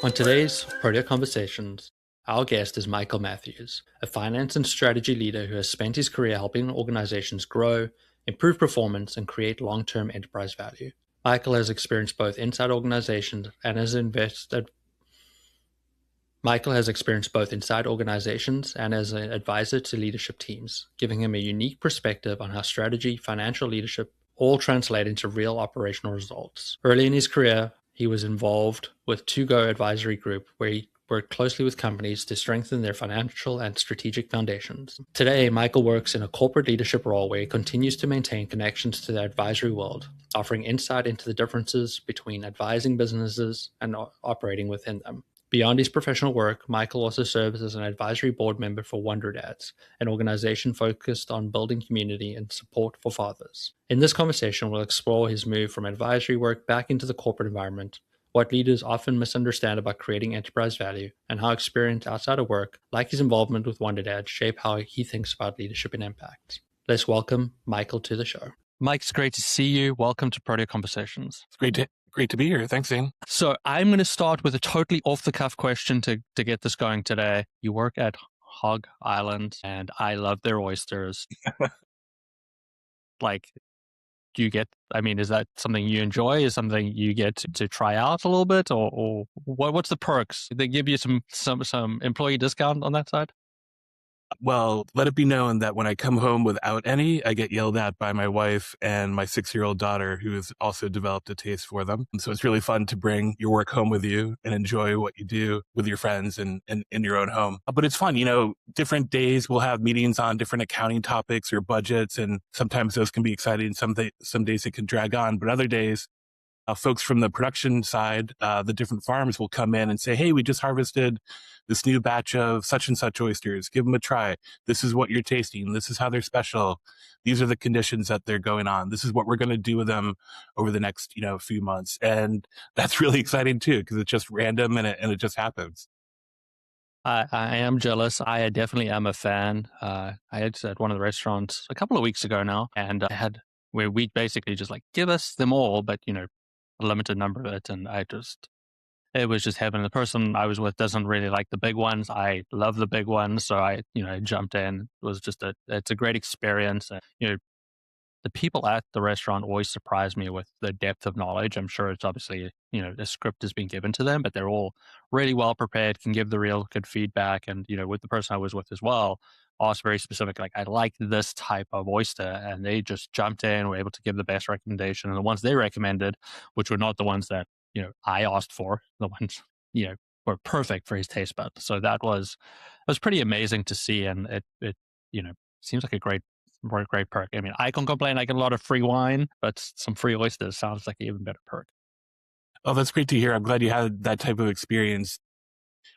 On today's Protea Conversations, our guest is Michael Mathews, a finance and strategy leader who has spent his career helping organizations grow, improve performance, and create long-term enterprise value. Michael has experienced both inside organizations and as invested. Michael has experienced both inside organizations and as an advisor to leadership teams, giving him a unique perspective on how strategy, financial leadership all translate into real operational results. Early in his career, he was involved with To Go Advisory Group, where he worked closely with companies to strengthen their financial and strategic foundations. Today, Michael works in a corporate leadership role where he continues to maintain connections to the advisory world, offering insight into the differences between advising businesses and operating within them. Beyond his professional work, Michael also serves as an advisory board member for Wonder Dads, an organization focused on building community and support for fathers. In this conversation, we'll explore his move from advisory work back into the corporate environment, what leaders often misunderstand about creating enterprise value, and how experience outside of work, like his involvement with Wonder Dads, shape how he thinks about leadership and impact. Let's welcome Michael to the show. Mike, it's great to see you. Welcome to Protea Conversations. It's great to be here. Thanks, Zane. So I'm going to start with a totally off-the-cuff question to get this going today. You work at Hog Island, and I love their oysters. Is that something you enjoy? Is something you get to try out a little bit? Or what's the perks? They give you some employee discount on that side? Well, let it be known that when I come home without any, I get yelled at by my wife and my 6-year-old daughter, who has also developed a taste for them. And so it's really fun to bring your work home with you and enjoy what you do with your friends and in your own home. But it's fun, different days we'll have meetings on different accounting topics or budgets, and sometimes those can be exciting. Some days it can drag on, but other days, folks from the production side, the different farms will come in and say, hey, we just harvested this new batch of such and such oysters. Give them a try. This is what you're tasting. This is how they're special. These are the conditions that they're going on. This is what we're going to do with them over the next, few months. And that's really exciting too, because it's just random and it just happens. I am jealous. I definitely am a fan. I had at one of the restaurants a couple of weeks ago now, and I had where we basically just give us them all, but a limited number of it. And it was just heaven. The person I was with doesn't really like the big ones. I love the big ones. So I jumped in. It was it's a great experience. The people at the restaurant always surprise me with the depth of knowledge. I'm sure it's obviously, a script has been given to them, but they're all really well prepared, can give the real good feedback. And, with the person I was with as well, asked very specific, I like this type of oyster. And they just jumped in, were able to give the best recommendation. And the ones they recommended, which were not the ones that, I asked for, the ones, were perfect for his taste bud. So it was pretty amazing to see. And it seems like a great perk. I mean, I can complain. I get a lot of free wine, but some free oysters sounds like an even better perk. Oh, that's great to hear. I'm glad you had that type of experience.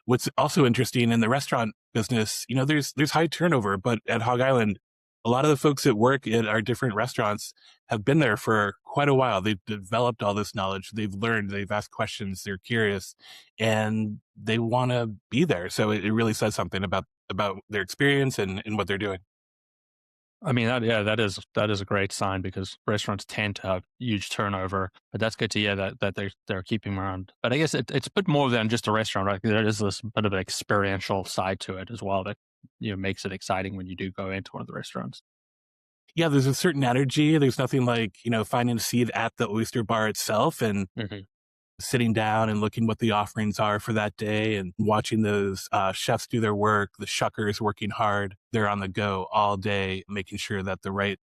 What's also interesting in the restaurant business, there's high turnover, but at Hog Island, a lot of the folks that work at our different restaurants have been there for quite a while. They've developed all this knowledge. They've learned, they've asked questions, they're curious, and they want to be there. So it really says something about their experience and what they're doing. I mean, that is a great sign, because restaurants tend to have huge turnover, but that's good to hear that they're keeping them around. But I guess it's a bit more than just a restaurant, right? There is this bit of an experiential side to it as well that makes it exciting when you do go into one of the restaurants. Yeah, there's a certain energy. There's nothing like finding a seat at the oyster bar itself and sitting down and looking what the offerings are for that day and watching those chefs do their work, the shuckers working hard. They're on the go all day, making sure that the right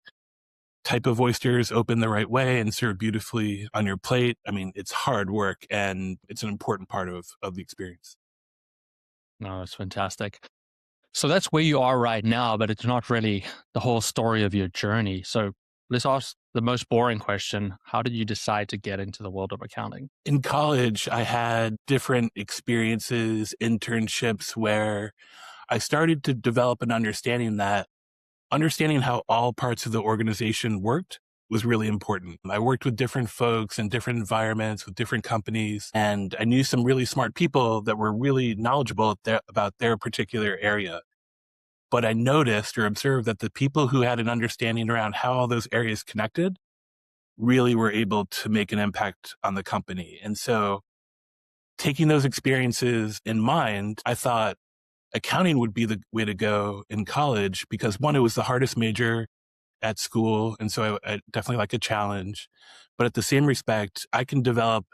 type of oysters open the right way and serve beautifully on your plate. I mean, it's hard work, and it's an important part of the experience. No, that's fantastic. So that's where you are right now, but it's not really the whole story of your journey. So let's ask the most boring question. How did you decide to get into the world of accounting? In college, I had different experiences, internships, where I started to develop an understanding how all parts of the organization worked was really important. I worked with different folks in different environments with different companies, and I knew some really smart people that were really knowledgeable about their particular area. But I noticed or observed that the people who had an understanding around how all those areas connected really were able to make an impact on the company. And so taking those experiences in mind, I thought accounting would be the way to go in college because one, it was the hardest major at school. And so I definitely like a challenge. But at the same respect, I can develop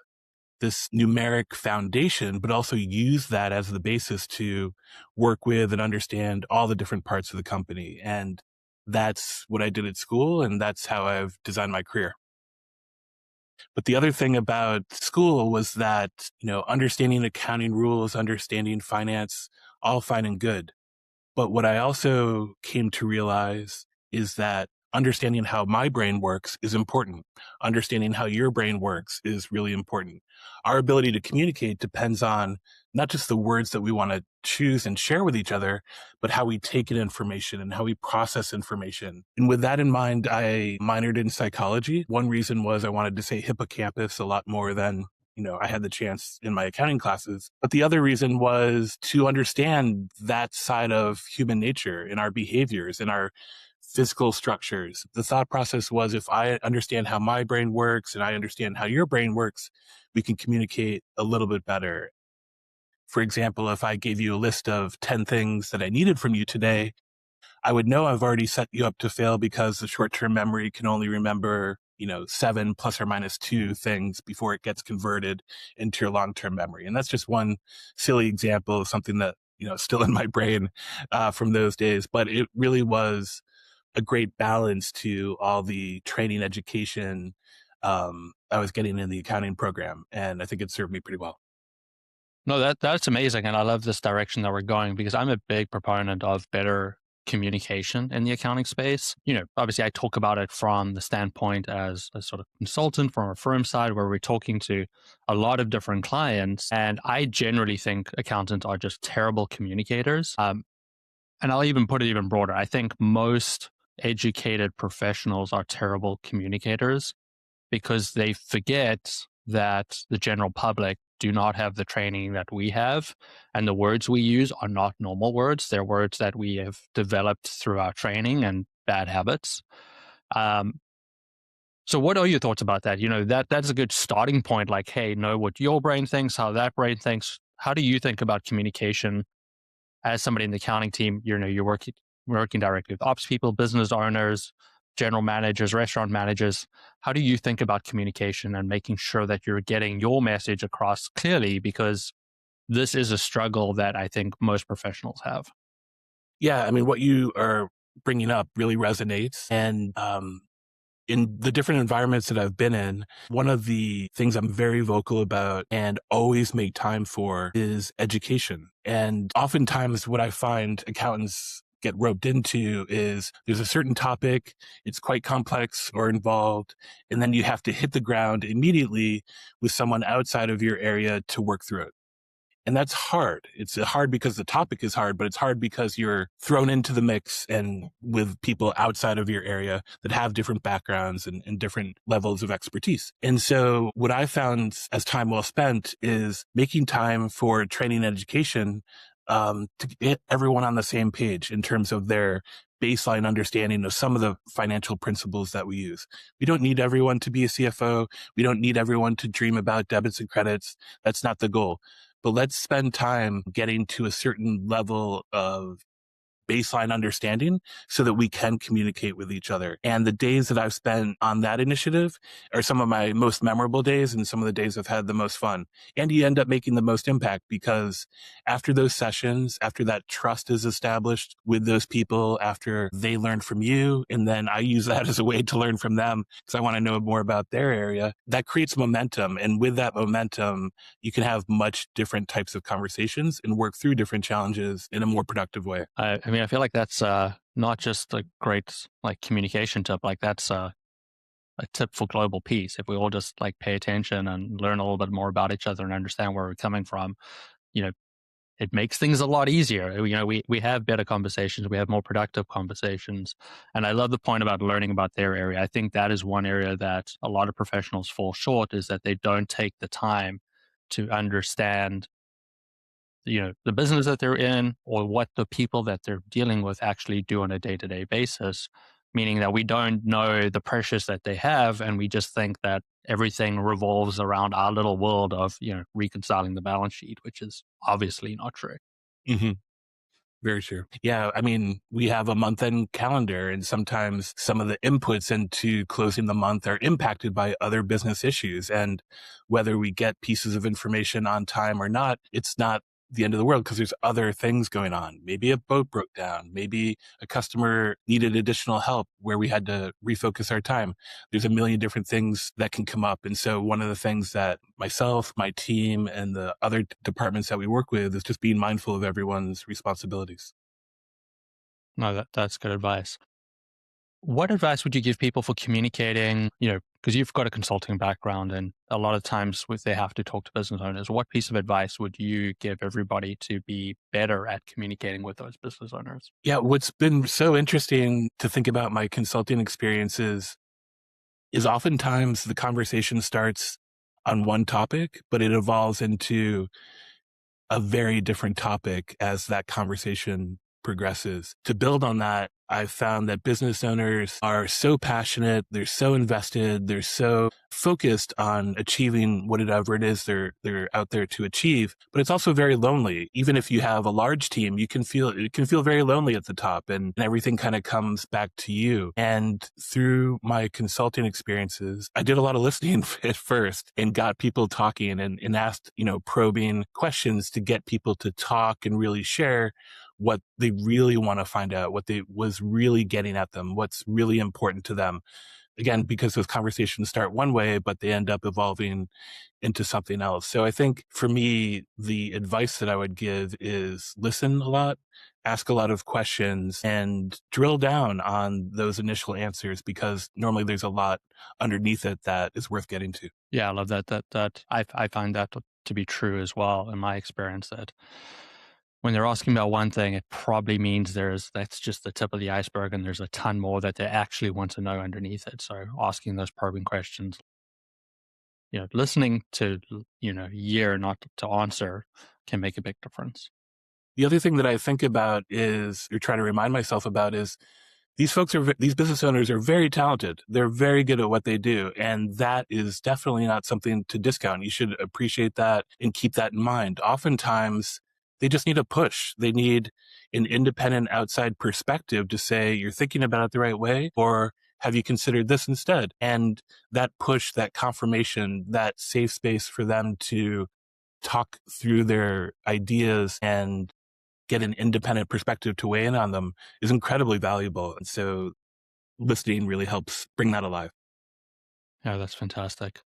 this numeric foundation, but also use that as the basis to work with and understand all the different parts of the company. And that's what I did at school. And that's how I've designed my career. But the other thing about school was that, understanding accounting rules, understanding finance, all fine and good. But what I also came to realize is that understanding how my brain works is important. Understanding how your brain works is really important. Our ability to communicate depends on not just the words that we want to choose and share with each other, but how we take in information and how we process information. And with that in mind, I minored in psychology. One reason was I wanted to say hippocampus a lot more than I had the chance in my accounting classes. But the other reason was to understand that side of human nature in our behaviors, in our physical structures. The thought process was if I understand how my brain works and I understand how your brain works, we can communicate a little bit better. For example, if I gave you a list of 10 things that I needed from you today, I would know I've already set you up to fail because the short-term memory can only remember, 7 plus or minus 2 things before it gets converted into your long-term memory. And that's just one silly example of something that, still in my brain from those days. But it really was a great balance to all the training education I was getting in the accounting program. And I think it served me pretty well. No, that's amazing. And I love this direction that we're going because I'm a big proponent of better communication in the accounting space. Obviously I talk about it from the standpoint as a sort of consultant from a firm side where we're talking to a lot of different clients. And I generally think accountants are just terrible communicators. And I'll even put it even broader. I think most educated professionals are terrible communicators because they forget that the general public do not have the training that we have. And the words we use are not normal words. They're words that we have developed through our training and bad habits. Um, so what are your thoughts about that? That's a good starting point. Like, hey, know what your brain thinks, how that brain thinks. How do you think about communication as somebody in the accounting team? You're working directly with ops people, business owners, general managers, restaurant managers. How do you think about communication and making sure that you're getting your message across clearly? Because this is a struggle that I think most professionals have. Yeah, I mean, what you are bringing up really resonates. And in the different environments that I've been in, one of the things I'm very vocal about and always make time for is education. And oftentimes what I find accountants get roped into is there's a certain topic, it's quite complex or involved, and then you have to hit the ground immediately with someone outside of your area to work through it. And that's hard. It's hard because the topic is hard, but it's hard because you're thrown into the mix and with people outside of your area that have different backgrounds and different levels of expertise. And so what I found as time well spent is making time for training and education to get everyone on the same page in terms of their baseline understanding of some of the financial principles that we use. We don't need everyone to be a CFO. We don't need everyone to dream about debits and credits. That's not the goal. But let's spend time getting to a certain level of baseline understanding so that we can communicate with each other. And the days that I've spent on that initiative are some of my most memorable days and some of the days I've had the most fun. And you end up making the most impact because after those sessions, after that trust is established with those people, after they learn from you, and then I use that as a way to learn from them because I want to know more about their area, that creates momentum. And with that momentum, you can have much different types of conversations and work through different challenges in a more productive way. I mean, I feel like that's not just a great communication tip. Like that's a tip for global peace. If we all just pay attention and learn a little bit more about each other and understand where we're coming from, you know, it makes things a lot easier. We have better conversations, we have more productive conversations. And I love the point about learning about their area. I think that is one area that a lot of professionals fall short, is that they don't take the time to understand the business that they're in or what the people that they're dealing with actually do on a day-to-day basis. meaning that we don't know the pressures that they have, and we just think that everything revolves around our little world of, reconciling the balance sheet, which is obviously not true. Hmm. Very true. Yeah. I mean, we have a month end calendar, and sometimes some of the inputs into closing the month are impacted by other business issues. And whether we get pieces of information on time or not, it's not the end of the world because there's other things going on. Maybe a boat broke down. Maybe a customer needed additional help where we had to refocus our time. There's a million different things that can come up. And so one of the things that myself, my team, and the other departments that we work with is just being mindful of everyone's responsibilities. No, that's good advice. What advice would you give people for communicating, because you've got a consulting background and a lot of times with they have to talk to business owners, what piece of advice would you give everybody to be better at communicating with those business owners? Yeah, what's been so interesting to think about my consulting experiences is oftentimes the conversation starts on one topic, but it evolves into a very different topic as that conversation progresses. To build on that, I've found that business owners are so passionate, they're so invested, they're so focused on achieving whatever it is they're out there to achieve. But it's also very lonely. Even if you have a large team, it can feel very lonely at the top, and everything kind of comes back to you. And through my consulting experiences, I did a lot of listening at first and got people talking and asked, probing questions to get people to talk and really share what they really want to find out, what they was really getting at them, what's really important to them. Again, because those conversations start one way, but they end up evolving into something else. So I think for me, the advice that I would give is listen a lot, ask a lot of questions, and drill down on those initial answers, because normally there's a lot underneath it that is worth getting to. Yeah, I love that. That I find that to be true as well in my experience. That when they're asking about one thing, it probably means that's just the tip of the iceberg, and there's a ton more that they actually want to know underneath it. So asking those probing questions, listening to hear, not to answer, can make a big difference. The other thing that I think about is, or try to remind myself about, is these business owners are very talented. They're very good at what they do. And that is definitely not something to discount. You should appreciate that and keep that in mind. Oftentimes, they just need a push. They need an independent outside perspective to say, you're thinking about it the right way, or have you considered this instead? And that push, that confirmation, that safe space for them to talk through their ideas and get an independent perspective to weigh in on them is incredibly valuable. And so listening really helps bring that alive. Yeah, that's fantastic.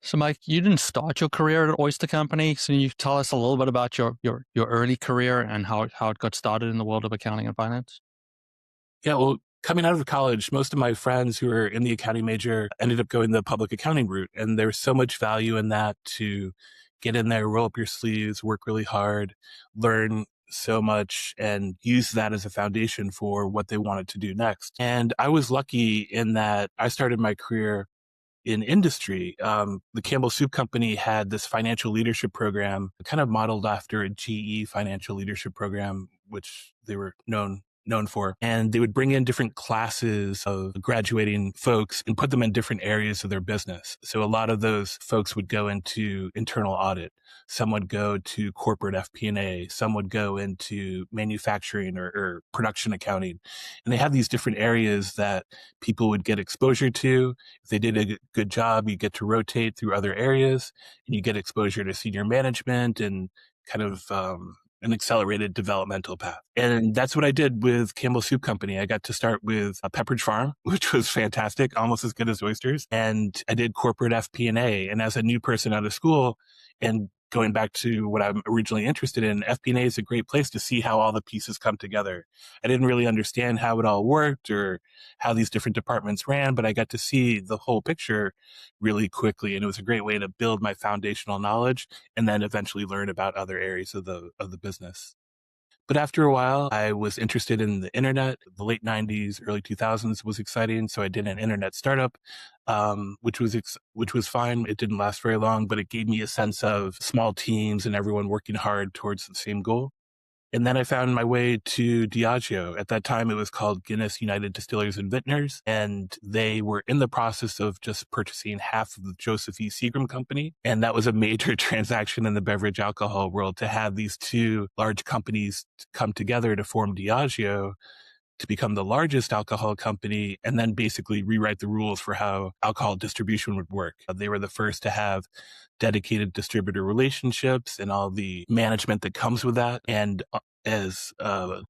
So, Mike, you didn't start your career at Oyster Company. So, you tell us a little bit about your early career and how it got started in the world of accounting and finance? Yeah, well, coming out of college, most of my friends who were in the accounting major ended up going the public accounting route. And there's so much value in that to get in there, roll up your sleeves, work really hard, learn so much, and use that as a foundation for what they wanted to do next. And I was lucky in that I started my career in industry. The Campbell Soup Company had this financial leadership program, kind of modeled after a GE financial leadership program, which they were known for. And they would bring in different classes of graduating folks and put them in different areas of their business. So a lot of those folks would go into internal audit. Some would go to corporate FP&A. Some would go into manufacturing or production accounting. And they had these different areas that people would get exposure to. If they did a good job, you get to rotate through other areas, and you get exposure to senior management and kind of an accelerated developmental path. And that's what I did with Campbell Soup Company. I got to start with a Pepperidge Farm, which was fantastic, almost as good as oysters. And I did corporate FP&A. And as a new person out of school, and going back to what I'm originally interested in, FP&A is a great place to see how all the pieces come together. I didn't really understand how it all worked or how these different departments ran, but I got to see the whole picture really quickly. And it was a great way to build my foundational knowledge and then eventually learn about other areas of the business. But after a while, I was interested in the internet. The late 90s, early 2000s was exciting. So I did an internet startup, which was fine. It didn't last very long, but it gave me a sense of small teams and everyone working hard towards the same goal. And then I found my way to Diageo. At that time, it was called Guinness United Distillers and Vintners, and they were in the process of just purchasing half of the Joseph E. Seagram Company. And that was a major transaction in the beverage alcohol world, to have these two large companies come together to form Diageo, to become the largest alcohol company, and then basically rewrite the rules for how alcohol distribution would work. They were the first to have dedicated distributor relationships and all the management that comes with that. And as a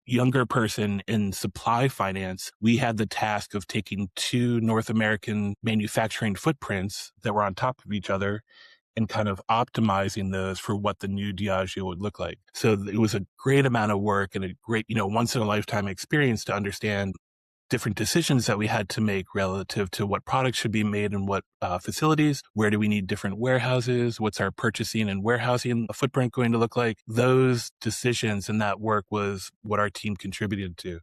younger person in supply finance, we had the task of taking two North American manufacturing footprints that were on top of each other and kind of optimizing those for what the new Diageo would look like. So it was a great amount of work and a great, once in a lifetime experience to understand different decisions that we had to make relative to what products should be made in what facilities, where do we need different warehouses, what's our purchasing and warehousing footprint going to look like. Those decisions and that work was what our team contributed to.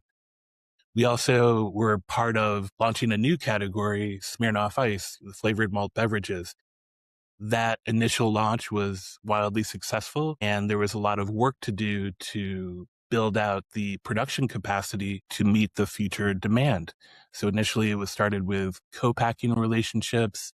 We also were part of launching a new category, Smirnoff Ice, the flavored malt beverages. That initial launch was wildly successful, and there was a lot of work to do to build out the production capacity to meet the future demand. So initially it was started with co-packing relationships,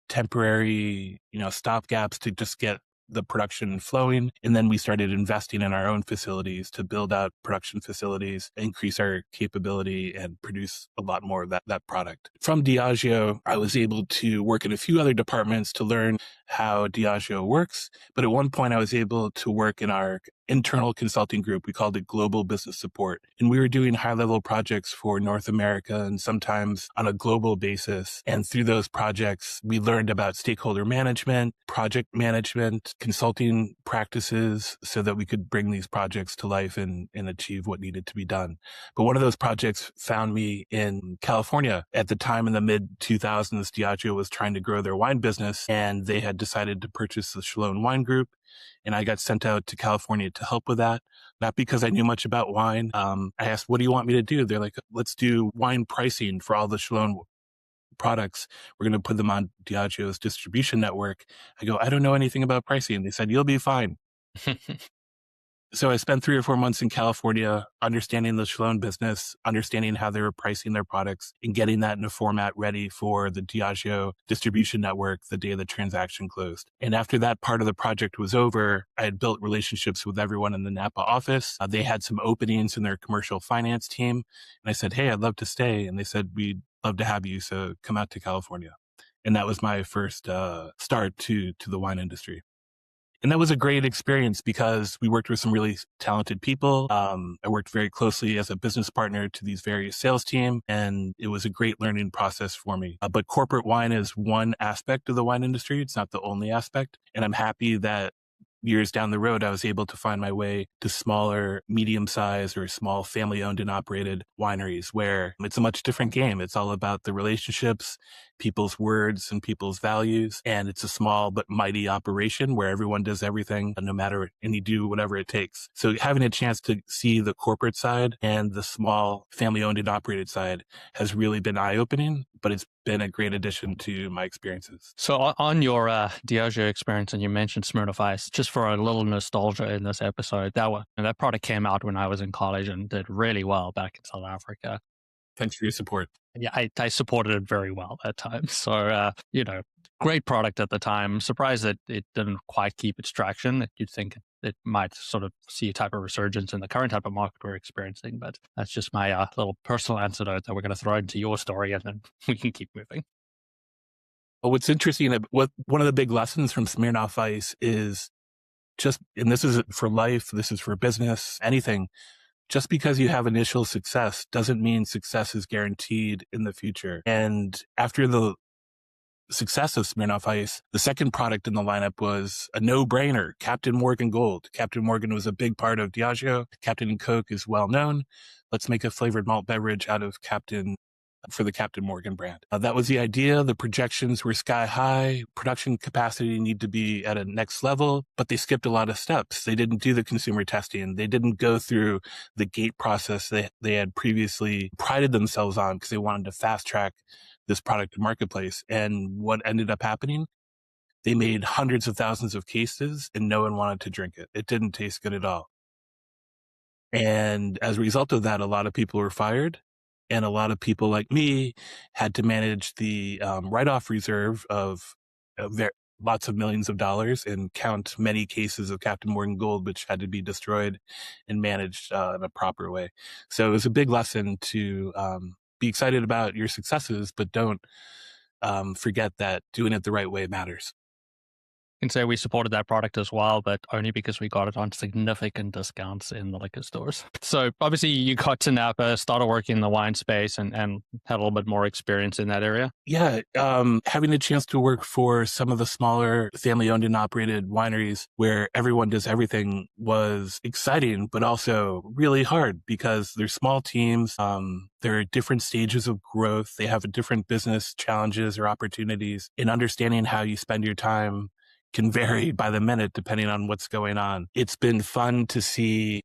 temporary, stop gaps to just get the production flowing. And then we started investing in our own facilities to build out production facilities, increase our capability, and produce a lot more of that product. From Diageo, I was able to work in a few other departments to learn how Diageo works. But at one point I was able to work in our internal consulting group. We called it Global Business Support. And we were doing high-level projects for North America and sometimes on a global basis. And through those projects, we learned about stakeholder management, project management, consulting practices, so that we could bring these projects to life and achieve what needed to be done. But one of those projects found me in California. At the time in the mid-2000s, Diageo was trying to grow their wine business, and they had decided to purchase the Chalone Wine Group. And I got sent out to California to help with that, not because I knew much about wine. I asked, what do you want me to do? They're like, let's do wine pricing for all the Chalone products. We're going to put them on Diageo's distribution network. I go, I don't know anything about pricing. They said, you'll be fine. So I spent 3 or 4 months in California understanding the Chalone business, understanding how they were pricing their products, and getting that in a format ready for the Diageo distribution network the day the transaction closed. And after that part of the project was over, I had built relationships with everyone in the Napa office. They had some openings in their commercial finance team. And I said, hey, I'd love to stay. And they said, we'd love to have you. So come out to California. And that was my first start to the wine industry. And that was a great experience because we worked with some really talented people. I worked very closely as a business partner to these various sales team, and it was a great learning process for me. But corporate wine is one aspect of the wine industry. It's not the only aspect. And I'm happy that years down the road, I was able to find my way to smaller, medium-sized or small family-owned and operated wineries where it's a much different game. It's all about the relationships, people's words and people's values. And it's a small but mighty operation where everyone does everything no matter, and you do whatever it takes. So having a chance to see the corporate side and the small family-owned and operated side has really been eye-opening, but it's been a great addition to my experiences. So on your Diageo experience, and you mentioned Smirnoff Ice, just for a little nostalgia in this episode, that product came out when I was in college and did really well back in South Africa. Thanks for your support. Yeah, I supported it very well at times. So, great product at the time. Surprised that it didn't quite keep its traction. You'd think it might sort of see a type of resurgence in the current type of market we're experiencing. But that's just my little personal anecdote that we're going to throw into your story, and then we can keep moving. Well, what's interesting, one of the big lessons from Smirnoff Ice is and this is for life, this is for business, anything, just because you have initial success doesn't mean success is guaranteed in the future. And after the success of Smirnoff Ice, the second product in the lineup was a no-brainer, Captain Morgan Gold. Captain Morgan was a big part of Diageo. Captain and Coke is well known. Let's make a flavored malt beverage out of Captain for the Captain Morgan brand. That was the idea. The projections were sky high. Production capacity needed to be at a next level, but they skipped a lot of steps. They didn't do the consumer testing. They didn't go through the gate process they had previously prided themselves on because they wanted to fast track this product to marketplace. And what ended up happening? They made hundreds of thousands of cases and no one wanted to drink it. It didn't taste good at all. And as a result of that, a lot of people were fired. And a lot of people like me had to manage the write-off reserve of lots of millions of dollars and count many cases of Captain Morgan Gold, which had to be destroyed and managed in a proper way. So it was a big lesson to be excited about your successes, but don't forget that doing it the right way matters. Can say we supported that product as well, but only because we got it on significant discounts in the liquor stores. So obviously you got to Napa, started working in the wine space and had a little bit more experience in that area. Yeah, having a chance to work for some of the smaller family-owned and operated wineries where everyone does everything was exciting, but also really hard because they're small teams. There are different stages of growth. They have different business challenges or opportunities, and understanding how you spend your time can vary by the minute depending on what's going on. It's been fun to see,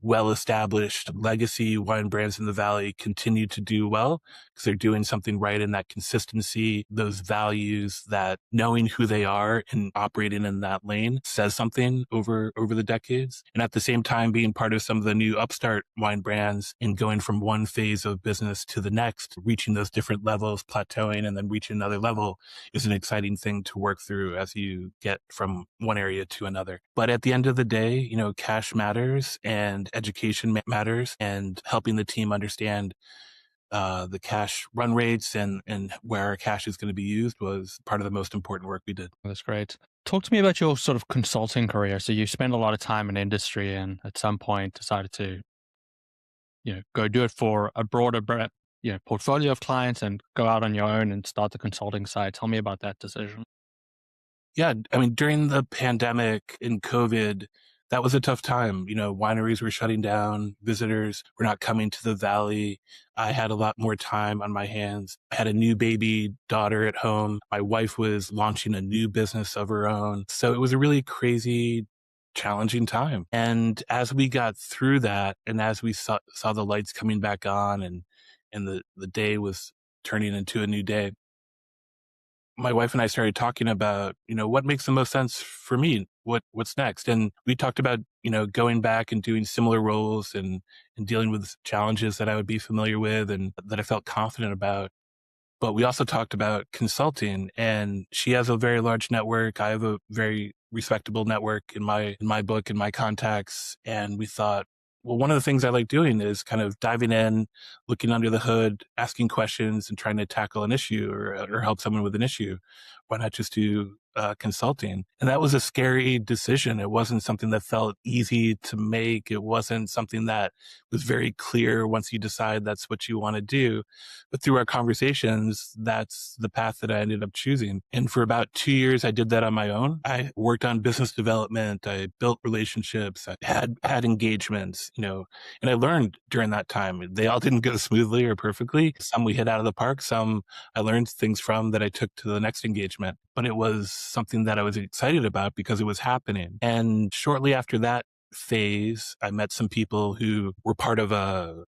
well-established legacy wine brands in the Valley continue to do well because they're doing something right, in that consistency, those values, that knowing who they are and operating in that lane says something over the decades. And at the same time, being part of some of the new upstart wine brands and going from one phase of business to the next, reaching those different levels, plateauing, and then reaching another level is an exciting thing to work through as you get from one area to another. But at the end of the day, cash matters and education matters, and helping the team understand the cash run rates and where our cash is going to be used was part of the most important work we did. That's great. Talk to me about your sort of consulting career. So you spent a lot of time in industry and at some point decided to, go do it for a broader portfolio of clients and go out on your own and start the consulting side. Tell me about that decision. Yeah, I mean, during the pandemic and COVID, that was a tough time. Wineries were shutting down, visitors were not coming to the Valley. I had a lot more time on my hands. I had a new baby daughter at home. My wife was launching a new business of her own. So it was a really crazy, challenging time. And as we got through that, and as we saw the lights coming back on, and the day was turning into a new day, my wife and I started talking about, what makes the most sense for me? What's next? And we talked about, going back and doing similar roles and dealing with challenges that I would be familiar with and that I felt confident about. But we also talked about consulting, and she has a very large network. I have a very respectable network in my book and my contacts. And we thought, well, one of the things I like doing is kind of diving in, looking under the hood, asking questions and trying to tackle an issue or help someone with an issue. Why not just do consulting? And that was a scary decision. It wasn't something that felt easy to make. It wasn't something that was very clear once you decide that's what you want to do. But through our conversations, that's the path that I ended up choosing. And for about 2 years, I did that on my own. I worked on business development. I built relationships. I had engagements, and I learned during that time. They all didn't go smoothly or perfectly. Some we hit out of the park. Some I learned things from that I took to the next engagement. But it was something that I was excited about because it was happening. And shortly after that phase, I met some people who were part of a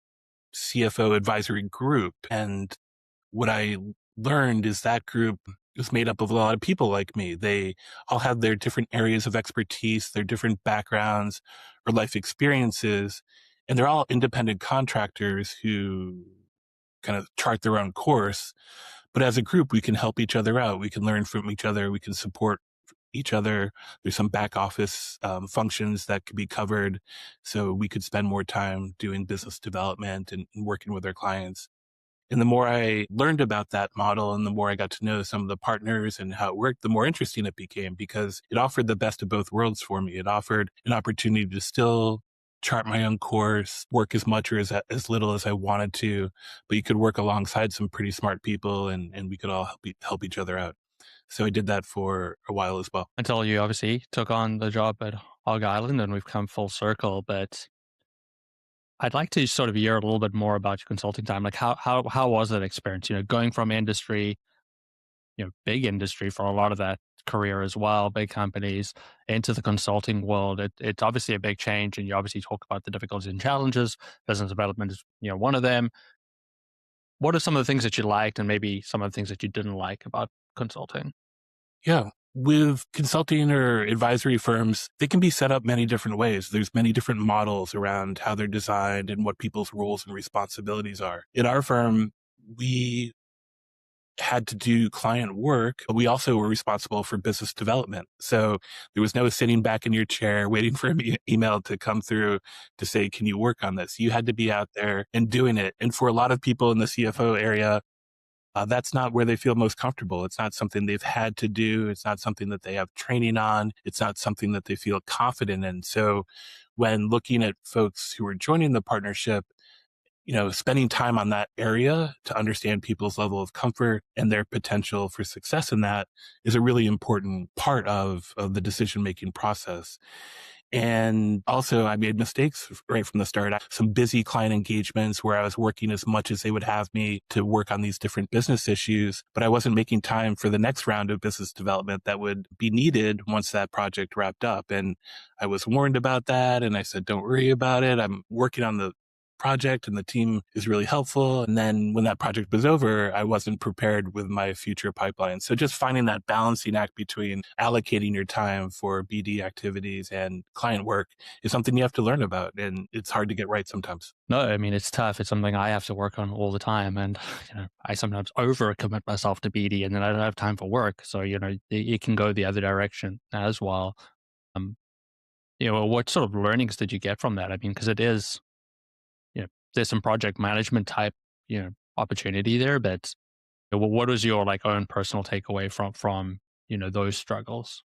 CFO advisory group. And what I learned is that group was made up of a lot of people like me. They all had their different areas of expertise, their different backgrounds or life experiences. And they're all independent contractors who kind of chart their own course. But as a group, we can help each other out. We can learn from each other. We can support each other. There's some back office functions that could be covered. So we could spend more time doing business development and working with our clients. And the more I learned about that model and the more I got to know some of the partners and how it worked, the more interesting it became because it offered the best of both worlds for me. It offered an opportunity to still chart my own course, work as much or as little as I wanted to, but you could work alongside some pretty smart people and we could all help each other out. So I did that for a while as well. Until you obviously took on the job at Hog Island and we've come full circle, but I'd like to sort of hear a little bit more about your consulting time. Like how was that experience? Going from industry, big industry for a lot of that career as well, big companies into the consulting world. It's obviously a big change, and you obviously talk about the difficulties and challenges. Business development is one of them. What are some of the things that you liked, and maybe some of the things that you didn't like about consulting? Yeah. With consulting or advisory firms, they can be set up many different ways. There's many different models around how they're designed and what people's roles and responsibilities are. In our firm, we had to do client work, but we also were responsible for business development. So there was no sitting back in your chair waiting for an email to come through to say, can you work on this? You had to be out there and doing it. And for a lot of people in the CFO area, that's not where they feel most comfortable. It's not something they've had to do. It's not something that they have training on. It's not something that they feel confident in. So when looking at folks who are joining the partnership, spending time on that area to understand people's level of comfort and their potential for success in that is a really important part of the decision-making process. And also I made mistakes right from the start. Some busy client engagements where I was working as much as they would have me to work on these different business issues, but I wasn't making time for the next round of business development that would be needed once that project wrapped up. And I was warned about that. And I said, don't worry about it. I'm working on the project and the team is really helpful. And then when that project was over, I wasn't prepared with my future pipeline. So just finding that balancing act between allocating your time for BD activities and client work is something you have to learn about. And it's hard to get right sometimes. No, I mean, it's tough. It's something I have to work on all the time. And, I sometimes overcommit myself to BD and then I don't have time for work. So, it can go the other direction as well. Um, what sort of learnings did you get from that? I mean, because it is, there's some project management type, opportunity there, but what was your own personal takeaway from, those struggles?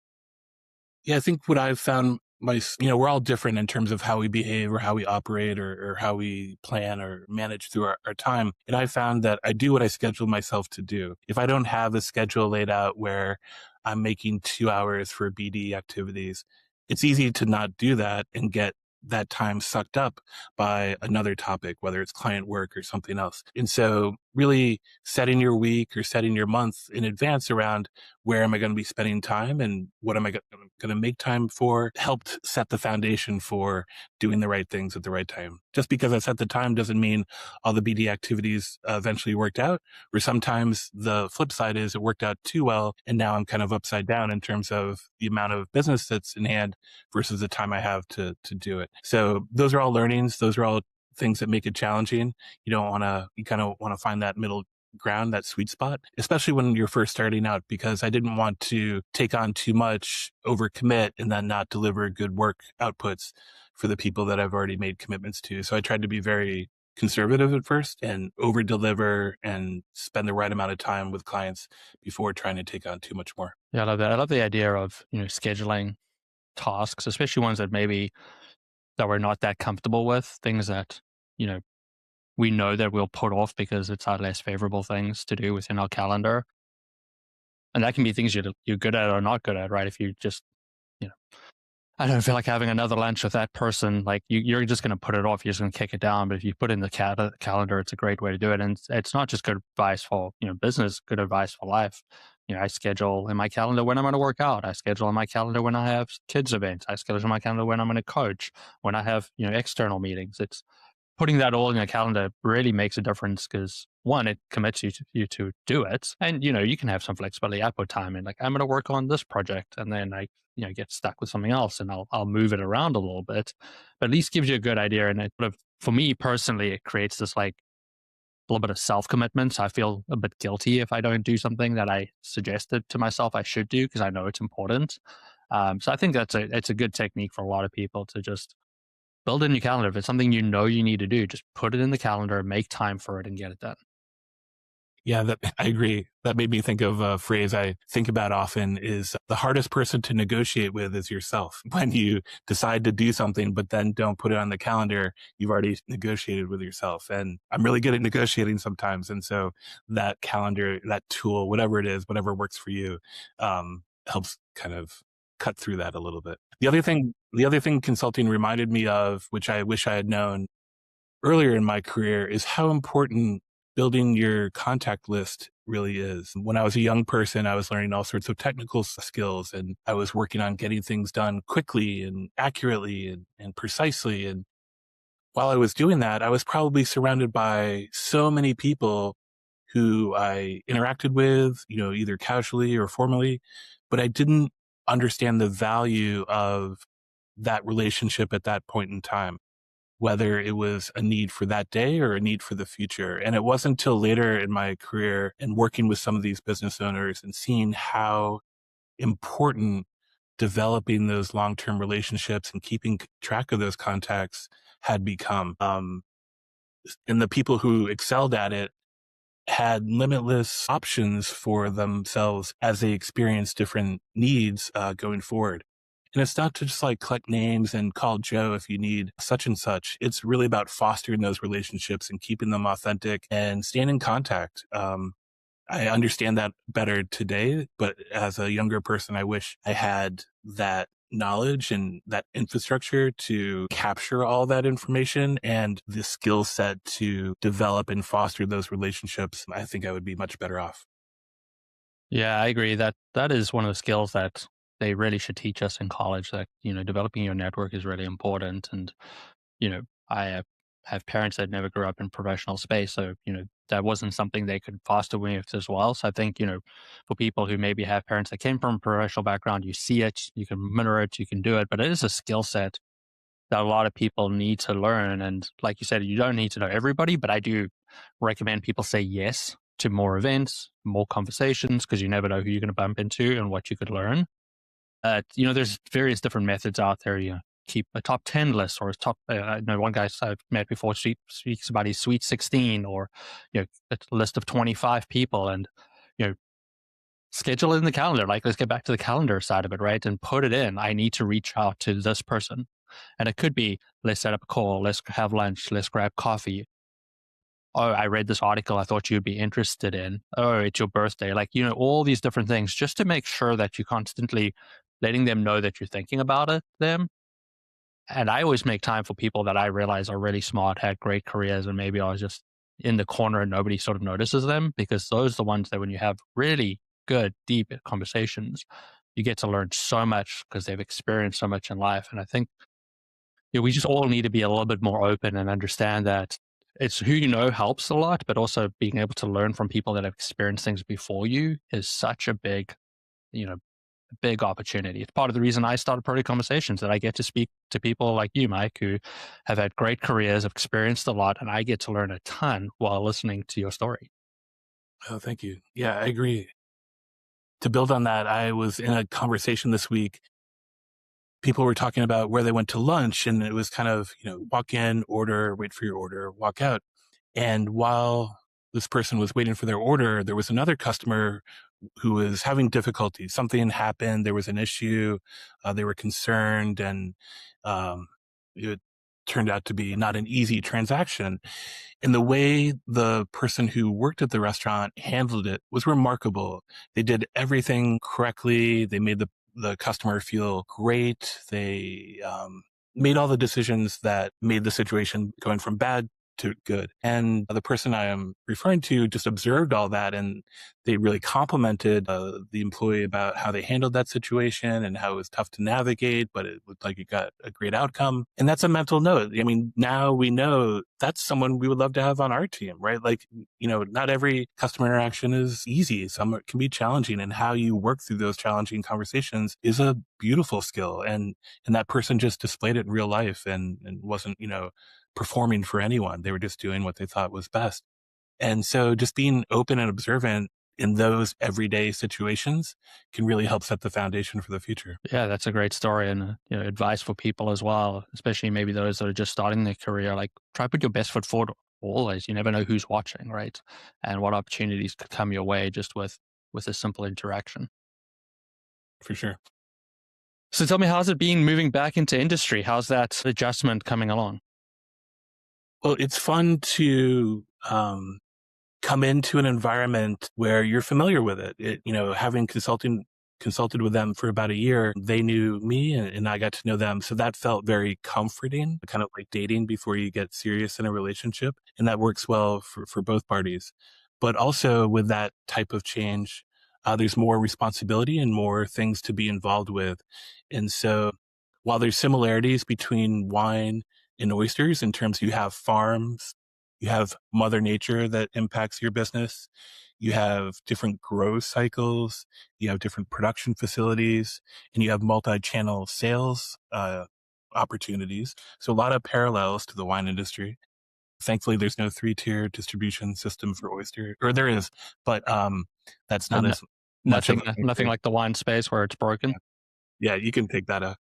Yeah, I think what I've found we're all different in terms of how we behave or how we operate or how we plan or manage through our time. And I found that I do what I schedule myself to do. If I don't have a schedule laid out where I'm making 2 hours for BD activities, it's easy to not do that and get that time sucked up by another topic, whether it's client work or something else. And so really setting your week or setting your month in advance around where am I going to be spending time and what am I going to make time for helped set the foundation for doing the right things at the right time. Just because I set the time doesn't mean all the BD activities eventually worked out, or sometimes the flip side is it worked out too well and now I'm kind of upside down in terms of the amount of business that's in hand versus the time I have to do it. So those are all learnings. Those are all things that make it challenging. You kind of want to find that middle ground, that sweet spot, especially when you're first starting out, because I didn't want to take on too much, overcommit, and then not deliver good work outputs for the people that I've already made commitments to. So I tried to be very conservative at first and over deliver and spend the right amount of time with clients before trying to take on too much more. Yeah, I love that. I love the idea of, scheduling tasks, especially ones that maybe that we're not that comfortable with, things that, we know that we'll put off because it's our less favorable things to do within our calendar. And that can be things you're good at or not good at, right? If you just, you know, I don't feel like having another lunch with that person, like you're just going to put it off. You're just going to kick it down. But if you put in the calendar, it's a great way to do it. And it's not just good advice for, business, good advice for life. I schedule in my calendar when I'm going to work out. I schedule in my calendar when I have kids events. I schedule in my calendar when I'm going to coach, when I have, external meetings. It's putting that all in your calendar really makes a difference because one, it commits you to do it. And, you can have some flexibility. I put time in, like, I'm going to work on this project and then I, get stuck with something else and I'll move it around a little bit, but at least gives you a good idea. And it sort of, for me personally, it creates this like a little bit of self-commitment. So I feel a bit guilty if I don't do something that I suggested to myself I should do because I know it's important. So I think it's a good technique for a lot of people to just build it in your calendar. If it's something you need to do, just put it in the calendar, make time for it and get it done. Yeah, I agree. That made me think of a phrase I think about often is the hardest person to negotiate with is yourself. When you decide to do something, but then don't put it on the calendar, you've already negotiated with yourself. And I'm really good at negotiating sometimes. And so that calendar, that tool, whatever it is, whatever works for you, helps kind of cut through that a little bit. The other thing consulting reminded me of, which I wish I had known earlier in my career, is how important building your contact list really is. When I was a young person, I was learning all sorts of technical skills and I was working on getting things done quickly and accurately and precisely. And while I was doing that, I was probably surrounded by so many people who I interacted with, either casually or formally, but I didn't understand the value of that relationship at that point in time, whether it was a need for that day or a need for the future. And it wasn't until later in my career and working with some of these business owners and seeing how important developing those long-term relationships and keeping track of those contacts had become. And the people who excelled at it had limitless options for themselves as they experienced different needs going forward. And it's not to just like collect names and call Joe if you need such and such. It's really about fostering those relationships and keeping them authentic and staying in contact. I understand that better today, but as a younger person, I wish I had that knowledge and that infrastructure to capture all that information and the skill set to develop and foster those relationships. I think I would be much better off. Yeah, I agree that that is one of the skills that they really should teach us in college. That developing your network is really important. And I have parents that never grew up in professional space, so that wasn't something they could foster with as well. So I think for people who maybe have parents that came from a professional background, you see it, you can mirror it, you can do it, but it is a skill set that a lot of people need to learn. And like you said, you don't need to know everybody, but I do recommend people say yes to more events, more conversations, because you never know who you're going to bump into and what you could learn. There's various different methods out there. Keep a top 10 list or a top, I know one guy I've met before speaks about his sweet 16 or, a list of 25 people and, you know, schedule it in the calendar. Like, let's get back to the calendar side of it, right? And put it in. I need to reach out to this person. And it could be, let's set up a call, let's have lunch, let's grab coffee. Oh, I read this article I thought you'd be interested in. Oh, it's your birthday. Like, all these different things just to make sure that you're constantly letting them know that you're thinking about them. And I always make time for people that I realize are really smart, had great careers, and maybe I was just in the corner and nobody sort of notices them, because those are the ones that when you have really good, deep conversations, you get to learn so much because they've experienced so much in life. And I think we just all need to be a little bit more open and understand that it's who helps a lot, but also being able to learn from people that have experienced things before you is such a you know, big opportunity. It's part of the reason I started Protea Conversations, that I get to speak to people like you, Mike, who have had great careers, have experienced a lot, and I get to learn a ton while listening to your story. Oh, thank you. Yeah, I agree. To build on that, I was in a conversation this week. People were talking about where they went to lunch, and it was kind of, walk in, order, wait for your order, walk out. And while this person was waiting for their order, there was another customer who was having difficulty. Something happened. There was an issue. They were concerned, and it turned out to be not an easy transaction. And the way the person who worked at the restaurant handled it was remarkable. They did everything correctly. They made the customer feel great. They made all the decisions that made the situation going from bad to good. And the person I am referring to just observed all that, and they really complimented the employee about how they handled that situation and how it was tough to navigate, but it looked like it got a great outcome. And that's a mental note. I mean, now we know that's someone we would love to have on our team, right? Like, not every customer interaction is easy. Some can be challenging, and how you work through those challenging conversations is a beautiful skill. And that person just displayed it in real life and wasn't, performing for anyone. They were just doing what they thought was best. And so just being open and observant in those everyday situations can really help set the foundation for the future. Yeah, that's a great story, and advice for people as well, especially maybe those that are just starting their career. Like, try put your best foot forward always. You never know who's watching, right? And what opportunities could come your way just with a simple interaction. For sure. So tell me, how's it been moving back into industry? How's that adjustment coming along? Well, it's fun to come into an environment where you're familiar with it. Having consulted with them for about a year, they knew me and I got to know them. So that felt very comforting, kind of like dating before you get serious in a relationship. And that works well for both parties. But also with that type of change, there's more responsibility and more things to be involved with. And so while there's similarities between wine and oysters in terms you have farms, You have Mother Nature that impacts your business. You have different growth cycles. You have different production facilities, and you have multi-channel sales opportunities. So a lot of parallels to the wine industry. Thankfully, there's no three-tier distribution system for oyster, or there is, but that's not And as much of a nothing concern. like the wine space where it's broken. Yeah, you can take that out.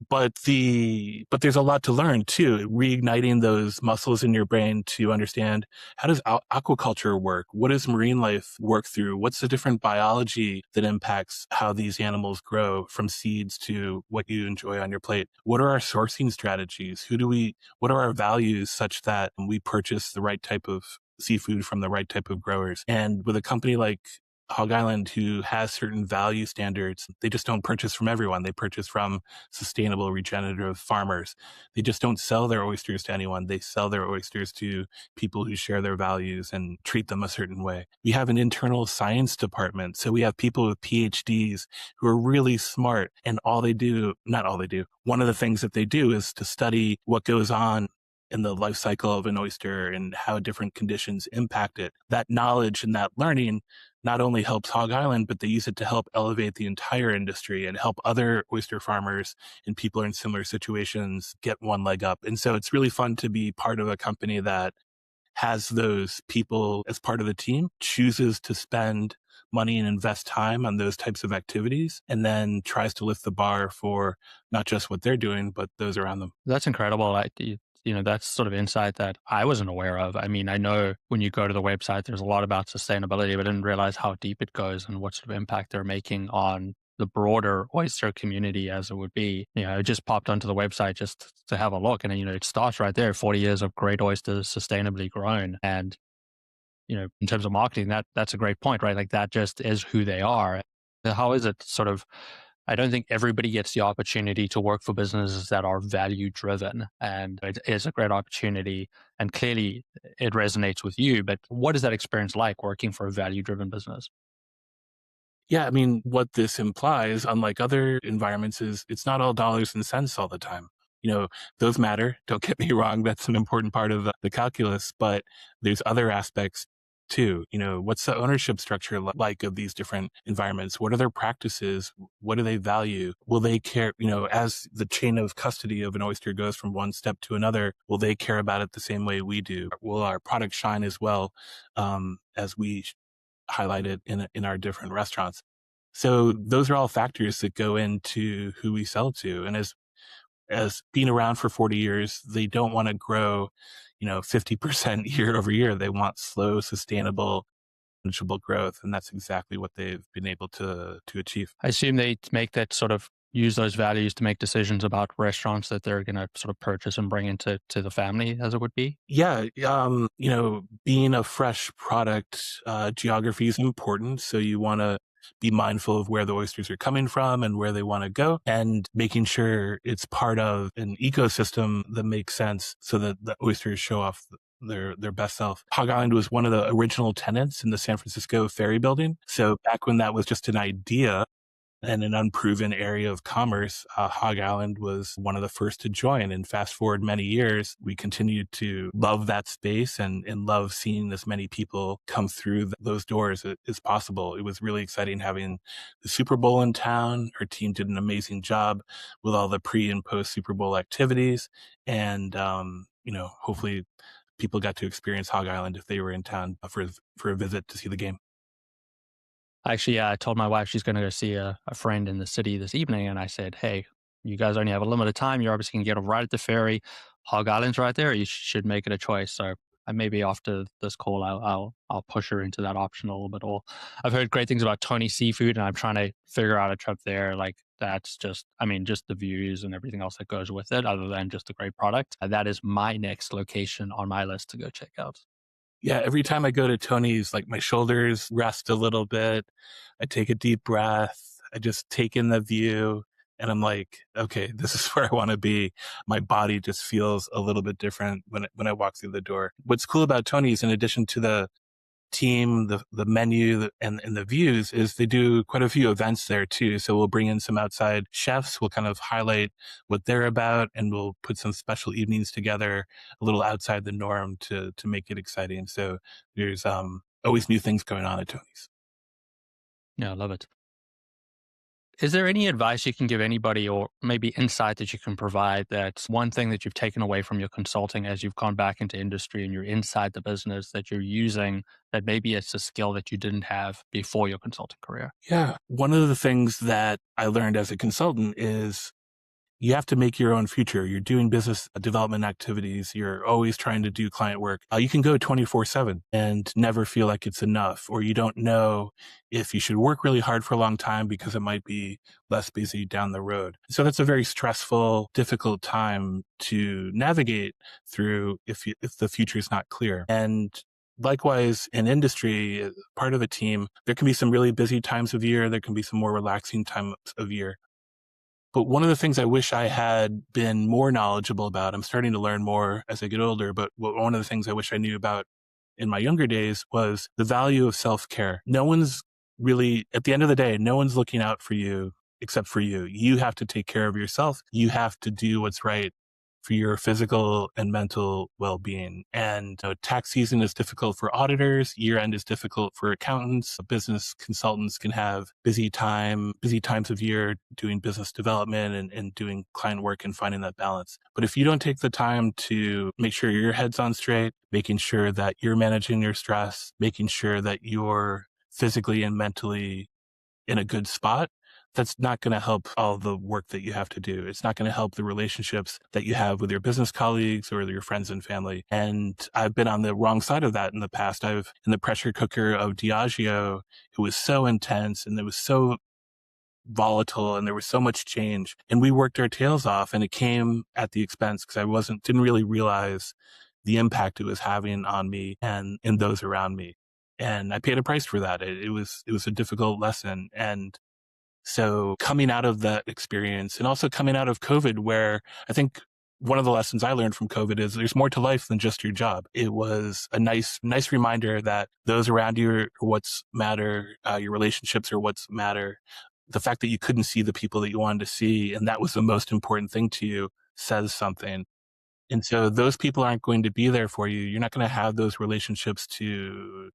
But there's a lot to learn too, reigniting those muscles in your brain to understand how does aquaculture work? What does marine life work through? What's the different biology that impacts how these animals grow from seeds to what you enjoy on your plate? What are our sourcing strategies? What are our values such that we purchase the right type of seafood from the right type of growers? And with a company like Hog Island, who has certain value standards, they just don't purchase from everyone. They purchase from sustainable, regenerative farmers. They just don't sell their oysters to anyone. They sell their oysters to people who share their values and treat them a certain way. We have an internal science department. So we have people with PhDs who are really smart, and not all they do, one of the things that they do is to study what goes on in the life cycle of an oyster and how different conditions impact it. That knowledge and that learning not only helps Hog Island, but they use it to help elevate the entire industry and help other oyster farmers and people in similar situations get one leg up. And so it's really fun to be part of a company that has those people as part of the team, chooses to spend money and invest time on those types of activities, and then tries to lift the bar for not just what they're doing, but those around them. That's incredible. That's sort of insight that I wasn't aware of. I mean, I know when you go to the website, there's a lot about sustainability, but I didn't realize how deep it goes and what sort of impact they're making on the broader oyster community as it would be. I just popped onto the website just to have a look, and it starts right there, 40 years of great oysters sustainably grown. And in terms of marketing, that's a great point, right? Like that just is who they are. How is it sort of, I don't think everybody gets the opportunity to work for businesses that are value driven, and it is a great opportunity. And clearly it resonates with you, but what is that experience like working for a value driven business? Yeah, I mean, what this implies, unlike other environments, is it's not all dollars and cents all the time. Those matter. Don't get me wrong. That's an important part of the calculus, but there's other aspects too. What's the ownership structure like of these different environments? What are their practices? What do they value? Will they care, as the chain of custody of an oyster goes from one step to another, will they care about it the same way we do? Will our product shine as well, as we highlighted in our different restaurants? So those are all factors that go into who we sell to. And as being around for 40 years, they don't want to grow, 50% year over year. They want slow, sustainable, manageable growth. And that's exactly what they've been able to achieve. I assume they make that sort of use those values to make decisions about restaurants that they're going to sort of purchase and bring into the family as it would be. Yeah. Being a fresh product, geography is important. So you want to be mindful of where the oysters are coming from and where they want to go, and making sure it's part of an ecosystem that makes sense so that the oysters show off their best self. Hog Island was one of the original tenants in the San Francisco ferry building. So back when that was just an idea and an unproven area of commerce, Hog Island was one of the first to join. And fast forward many years, we continued to love that space and love seeing as many people come through those doors as possible. It was really exciting having the Super Bowl in town. Our team did an amazing job with all the pre and post Super Bowl activities. And, hopefully people got to experience Hog Island if they were in town for a visit to see the game. Actually, yeah, I told my wife she's going to go see a friend in the city this evening. And I said, hey, you guys only have a limited time. You're obviously going to get right at the ferry. Hog Island's right there. You should make it a choice. So maybe after this call, I'll push her into that option a little bit. Or I've heard great things about Tony Seafood, and I'm trying to figure out a trip there. Like that's just the views and everything else that goes with it, other than just a great product. And that is my next location on my list to go check out. Yeah, every time I go to Tony's, like my shoulders rest a little bit. I take a deep breath. I just take in the view, and I'm like, okay, this is where I want to be. My body just feels a little bit different when I walk through the door. What's cool about Tony's, in addition to the team, the menu, and the views is they do quite a few events there too. So we'll bring in some outside chefs. We'll kind of highlight what they're about, and we'll put some special evenings together, a little outside the norm to make it exciting. So there's always new things going on at Tony's. Yeah, I love it. Is there any advice you can give anybody, or maybe insight that you can provide, that's one thing that you've taken away from your consulting as you've gone back into industry and you're inside the business that you're using, that maybe it's a skill that you didn't have before your consulting career? Yeah. One of the things that I learned as a consultant is you have to make your own future. You're doing business development activities. You're always trying to do client work. You can go 24/7 and never feel like it's enough, or you don't know if you should work really hard for a long time because it might be less busy down the road. So that's a very stressful, difficult time to navigate through if the future is not clear. And likewise, in industry, part of a team, there can be some really busy times of year. There can be some more relaxing times of year. But one of the things I wish I had been more knowledgeable about, I'm starting to learn more as I get older, but one of the things I wish I knew about in my younger days was the value of self-care. No one's really, at the end of the day, no one's looking out for you except for you. You have to take care of yourself. You have to do what's right for your physical and mental well-being. And tax season is difficult for auditors. Year end is difficult for accountants. Business consultants can have busy times of year doing business development and doing client work and finding that balance. But if you don't take the time to make sure your head's on straight, making sure that you're managing your stress, making sure that you're physically and mentally in a good spot, that's not going to help all the work that you have to do. It's not going to help the relationships that you have with your business colleagues or your friends and family. And I've been on the wrong side of that in the past. I've in the pressure cooker of Diageo, it was so intense and it was so volatile and there was so much change, and we worked our tails off, and it came at the expense because didn't really realize the impact it was having on me and those around me. And I paid a price for that. It was a difficult lesson. And so coming out of that experience, and also coming out of COVID, where I think one of the lessons I learned from COVID is there's more to life than just your job. It was a nice reminder that those around you are what's matter. Your relationships are what's matter. The fact that you couldn't see the people that you wanted to see, and that was the most important thing to you, says something. And so those people aren't going to be there for you. You're not going to have those relationships to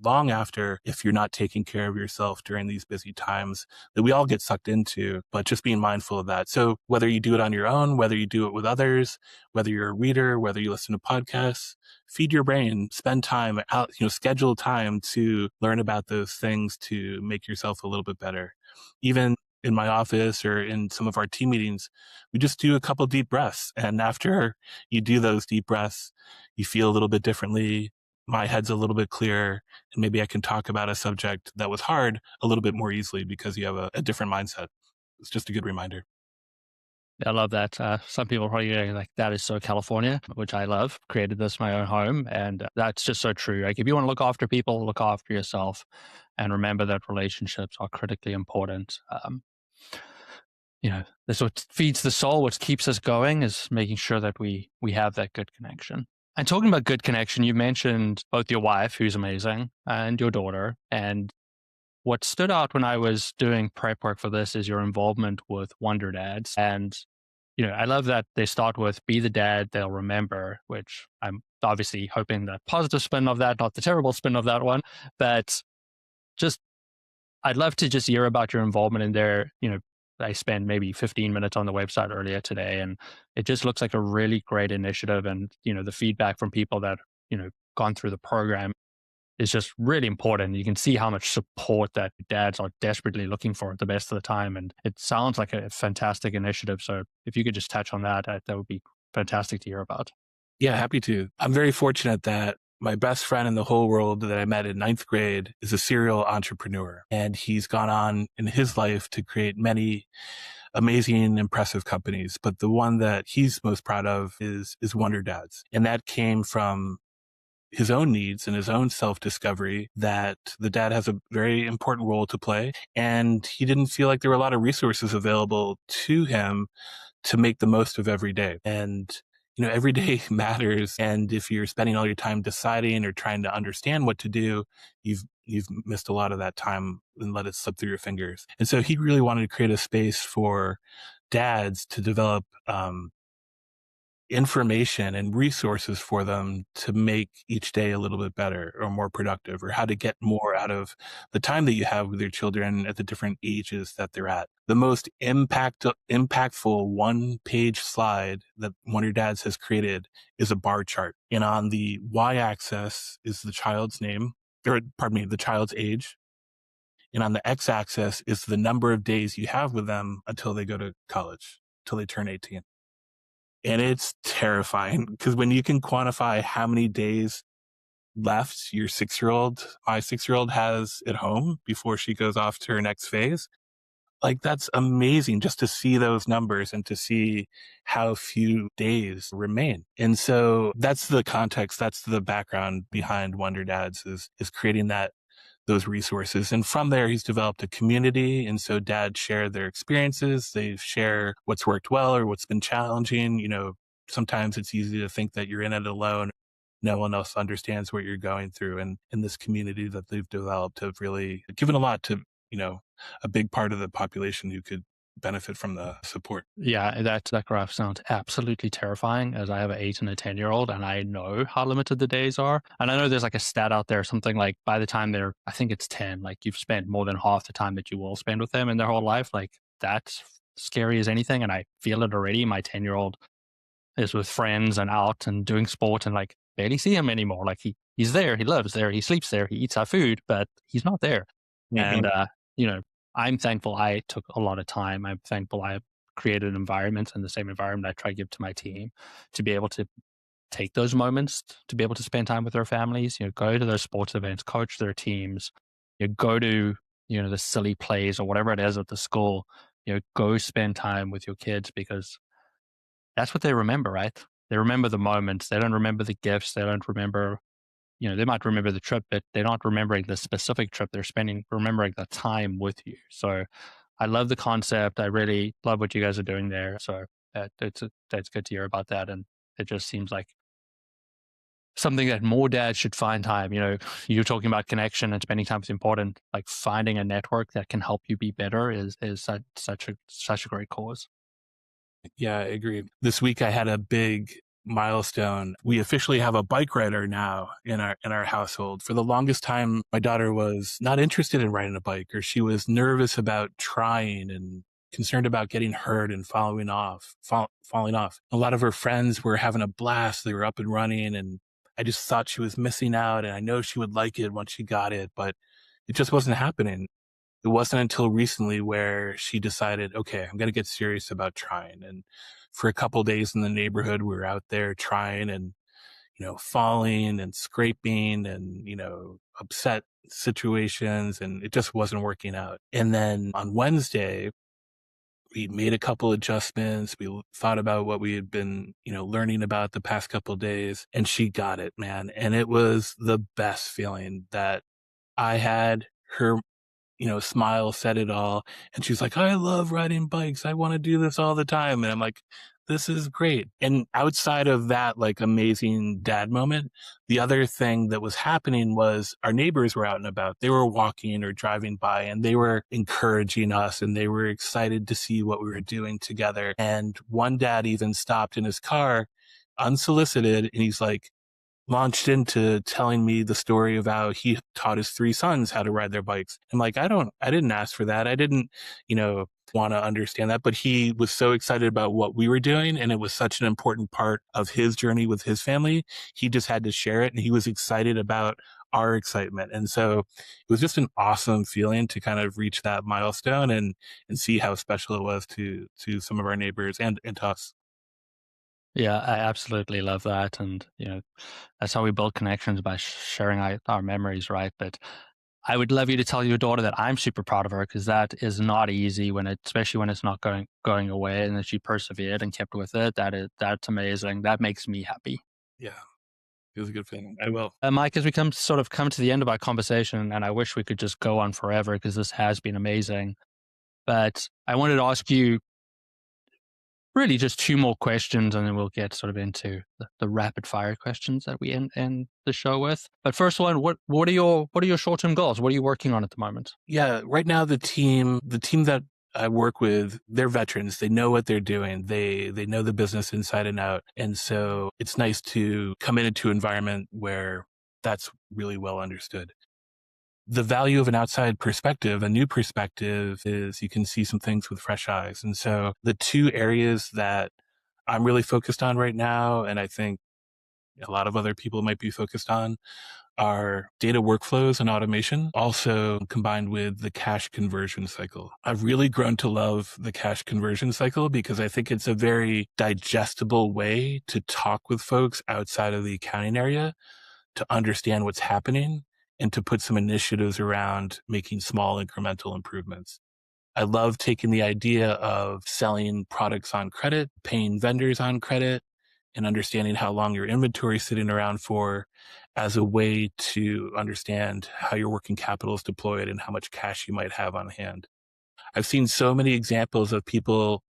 long after if you're not taking care of yourself during these busy times that we all get sucked into, but just being mindful of that. So whether you do it on your own, whether you do it with others, whether you're a reader, whether you listen to podcasts, feed your brain, spend time out, schedule time to learn about those things to make yourself a little bit better. Even in my office or in some of our team meetings, we just do a couple deep breaths. And after you do those deep breaths, you feel a little bit differently. My head's a little bit clearer, and maybe I can talk about a subject that was hard a little bit more easily because you have a different mindset. It's just a good reminder. I love that. Some people are probably going like, that is so California, which I love. Created this my own home. And that's just so true. Like, if you want to look after people, look after yourself, and remember that relationships are critically important. That's what feeds the soul. What keeps us going is making sure that we have that good connection. And talking about good connection, you mentioned both your wife, who's amazing, and your daughter. And what stood out when I was doing prep work for this is your involvement with Wonder Dads. And, I love that they start with be the dad they'll remember, which I'm obviously hoping the positive spin of that, not the terrible spin of that one. But just, I'd love to just hear about your involvement in there. I spent maybe 15 minutes on the website earlier today, and it just looks like a really great initiative. And, the feedback from people that, gone through the program is just really important. You can see how much support that dads are desperately looking for at the best of the time. And it sounds like a fantastic initiative. So if you could just touch on that, that would be fantastic to hear about. Yeah, happy to. I'm very fortunate that my best friend in the whole world that I met in 9th grade is a serial entrepreneur, and he's gone on in his life to create many amazing, impressive companies. But the one that he's most proud of is Wonder Dads. And that came from his own needs and his own self-discovery that the dad has a very important role to play. And he didn't feel like there were a lot of resources available to him to make the most of every day. And every day matters. And if you're spending all your time deciding or trying to understand what to do, you've missed a lot of that time and let it slip through your fingers. And so he really wanted to create a space for dads to develop information and resources for them to make each day a little bit better or more productive, or how to get more out of the time that you have with your children at the different ages that they're at. The most impactful one-page slide that one of your dads has created is a bar chart. And on the y-axis is the child's name, or pardon me, the child's age. And on the x-axis is the number of days you have with them until they go to college, till they turn 18. And it's terrifying because when you can quantify how many days left my 6-year-old has at home before she goes off to her next phase, like that's amazing just to see those numbers and to see how few days remain. And so that's the context, that's the background behind Wonder Dads is creating those resources. And from there, he's developed a community. And so dads share their experiences. They share what's worked well or what's been challenging. Sometimes it's easy to think that you're in it alone. No one else understands what you're going through. And in this community that they've developed have really given a lot to, a big part of the population who could benefit from the support. Yeah, that graph sounds absolutely terrifying, as I have an 8 and a 10-year-old, and I know how limited the days are. And I know there's like a stat out there, something like by the time I think it's 10, like you've spent more than half the time that you will spend with them in their whole life. Like that's scary as anything. And I feel it already. My 10-year-old is with friends and out and doing sport and like barely see him anymore. Like he's there, he lives there, he sleeps there, he eats our food, but he's not there. Mm-hmm. And, I'm thankful I took a lot of time. I'm thankful I created an environment, and the same environment I try to give to my team, to be able to take those moments, to be able to spend time with their families, go to those sports events, coach their teams, go to, the silly plays or whatever it is at the school, go spend time with your kids, because that's what they remember, right? They remember the moments. They don't remember the gifts. They don't remember, they might remember the trip, but they're not remembering the specific trip. They're remembering the time with you. So I love the concept. I really love what you guys are doing there. So that's good to hear about that. And it just seems like something that more dads should find time. You're talking about connection and spending time is important. Like finding a network that can help you be better is such a great cause. Yeah, I agree. This week I had a big milestone. We officially have a bike rider now in our household. For the longest time, my daughter was not interested in riding a bike, or she was nervous about trying and concerned about getting hurt and falling off. A lot of her friends were having a blast. They were up and running, and I just thought she was missing out, and I know she would like it once she got it, but it just wasn't happening. It wasn't until recently where she decided, okay, I'm going to get serious about trying. And for a couple of days in the neighborhood, we were out there trying and, falling and scraping and, upset situations, and it just wasn't working out. And then on Wednesday, we made a couple adjustments. We thought about what we had been, learning about the past couple of days, and she got it, man. And it was the best feeling that I had. Her smile said it all. And she's like, I love riding bikes. I want to do this all the time. And I'm like, this is great. And outside of that, like amazing dad moment, the other thing that was happening was our neighbors were out and about. They were walking or driving by, and they were encouraging us, and they were excited to see what we were doing together. And one dad even stopped in his car unsolicited, and he's like, launched into telling me the story of how he taught his 3 sons how to ride their bikes. I'm like, I didn't ask for that. I didn't, want to understand that, but he was so excited about what we were doing. And it was such an important part of his journey with his family. He just had to share it, and he was excited about our excitement. And so it was just an awesome feeling to kind of reach that milestone and see how special it was to some of our neighbors and to us. Yeah, I absolutely love that. And, that's how we build connections, by sharing our memories, right? But I would love you to tell your daughter that I'm super proud of her, because that is not easy, especially when it's not going away, and that she persevered and kept with it. That's amazing. That makes me happy. Yeah, it was a good feeling. I will. Mike, as we come to the end of our conversation, and I wish we could just go on forever, because this has been amazing, but I wanted to ask you, really just two more questions, and then we'll get sort of into the rapid fire questions that we end the show with. But first one, what are your short-term goals? What are you working on at the moment? Yeah, right now the team that I work with, they're veterans. They know what they're doing. They know the business inside and out. And so it's nice to come into an environment where that's really well understood. The value of an outside perspective, a new perspective, is you can see some things with fresh eyes. And so the two areas that I'm really focused on right now, and I think a lot of other people might be focused on, are data workflows and automation, also combined with the cash conversion cycle. I've really grown to love the cash conversion cycle because I think it's a very digestible way to talk with folks outside of the accounting area to understand what's happening and to put some initiatives around making small incremental improvements. I love taking the idea of selling products on credit, paying vendors on credit, and understanding how long your inventory is sitting around for as a way to understand how your working capital is deployed and how much cash you might have on hand. I've seen so many examples of people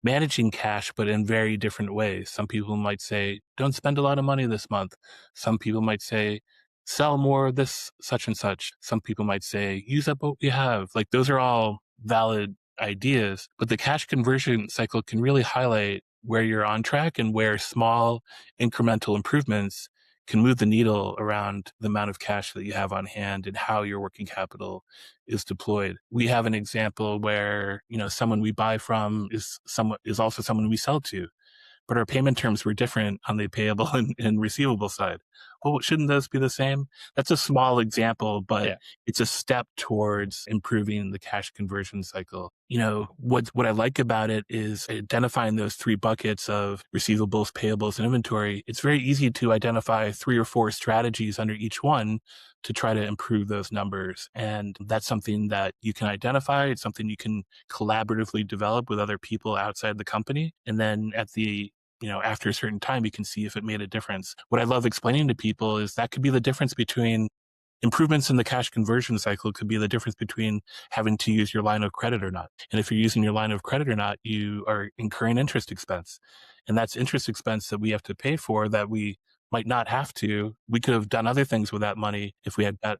managing cash, but in very different ways. Some people might say, don't spend a lot of money this month. Some people might say, sell more of this, such and such. Some people might say, use up what you have. Like, those are all valid ideas, but the cash conversion cycle can really highlight where you're on track and where small incremental improvements can move the needle around the amount of cash that you have on hand and how your working capital is deployed. We have an example where, someone we buy from is also someone we sell to, but our payment terms were different on the payable and receivable side. Well, shouldn't those be the same? That's a small example, but it's a step towards improving the cash conversion cycle. What I like about it is identifying those three buckets of receivables, payables, and inventory. It's very easy to identify 3 or 4 strategies under each one to try to improve those numbers. And that's something that you can identify. It's something you can collaboratively develop with other people outside the company. And then after a certain time, you can see if it made a difference. What I love explaining to people is that could be the difference between improvements in the cash conversion cycle could be the difference between having to use your line of credit or not. And if you're using your line of credit or not, you are incurring interest expense. And that's interest expense that we have to pay for that we might not have to. We could have done other things with that money if we had got,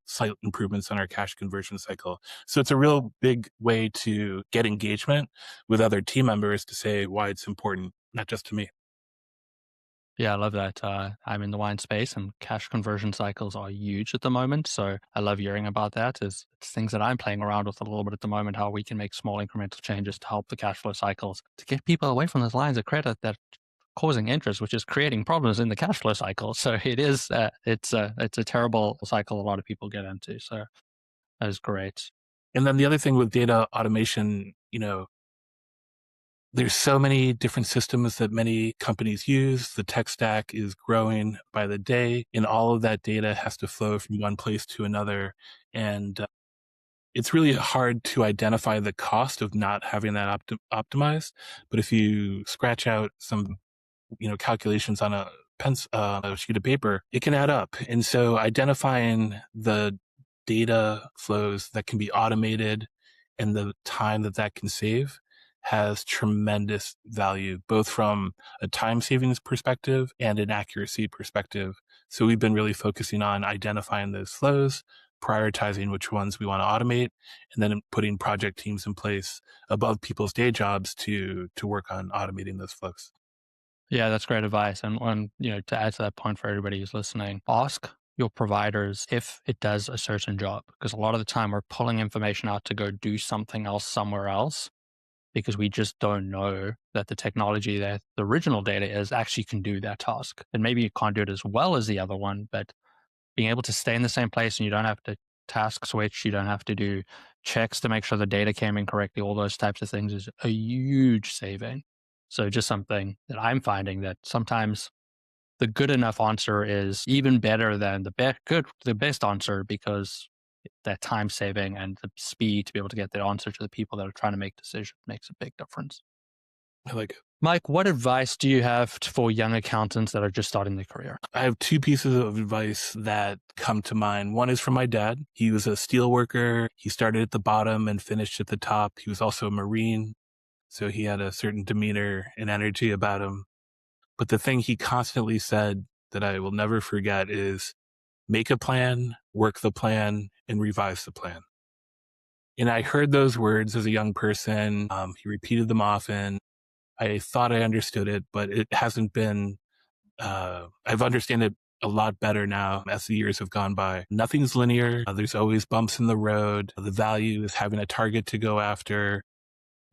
slight improvements on our cash conversion cycle. So it's a real big way to get engagement with other team members to say why it's important, not just to me. Yeah, I love that. I'm in the wine space and cash conversion cycles are huge at the moment. So I love hearing about that. It's things that I'm playing around with a little bit at the moment, how we can make small incremental changes to help the cash flow cycles to get people away from those lines of credit that causing interest, which is creating problems in the cash flow cycle. So it is, it's a terrible cycle a lot of people get into. So that is great. And then the other thing with data automation, there's so many different systems that many companies use. The tech stack is growing by the day, and all of that data has to flow from one place to another. And it's really hard to identify the cost of not having that optimized. But if you scratch out some, calculations on a sheet of paper, it can add up. And so identifying the data flows that can be automated and the time that can save has tremendous value, both from a time savings perspective and an accuracy perspective. So we've been really focusing on identifying those flows, prioritizing which ones we want to automate, and then putting project teams in place above people's day jobs to work on automating those flows. Yeah, that's great advice. And to add to that point for everybody who's listening, ask your providers if it does a certain job, because a lot of the time we're pulling information out to go do something else somewhere else because we just don't know that the technology that the original data is actually can do that task. And maybe you can't do it as well as the other one, but being able to stay in the same place and you don't have to task switch, you don't have to do checks to make sure the data came in correctly, all those types of things is a huge saving. So just something that I'm finding that sometimes the good enough answer is even better than the best answer, because that time saving and the speed to be able to get the answer to the people that are trying to make decisions makes a big difference. I like it. Mike, what advice do you have for young accountants that are just starting their career? I have 2 pieces of advice that come to mind. One is from my dad. He was a steel worker. He started at the bottom and finished at the top. He was also a Marine. So he had a certain demeanor and energy about him. But the thing he constantly said that I will never forget is make a plan, work the plan, and revise the plan. And I heard those words as a young person. He repeated them often. I thought I understood it, but it hasn't been, I've understand it a lot better now as the years have gone by. Nothing's linear. There's always bumps in the road. The value is having a target to go after,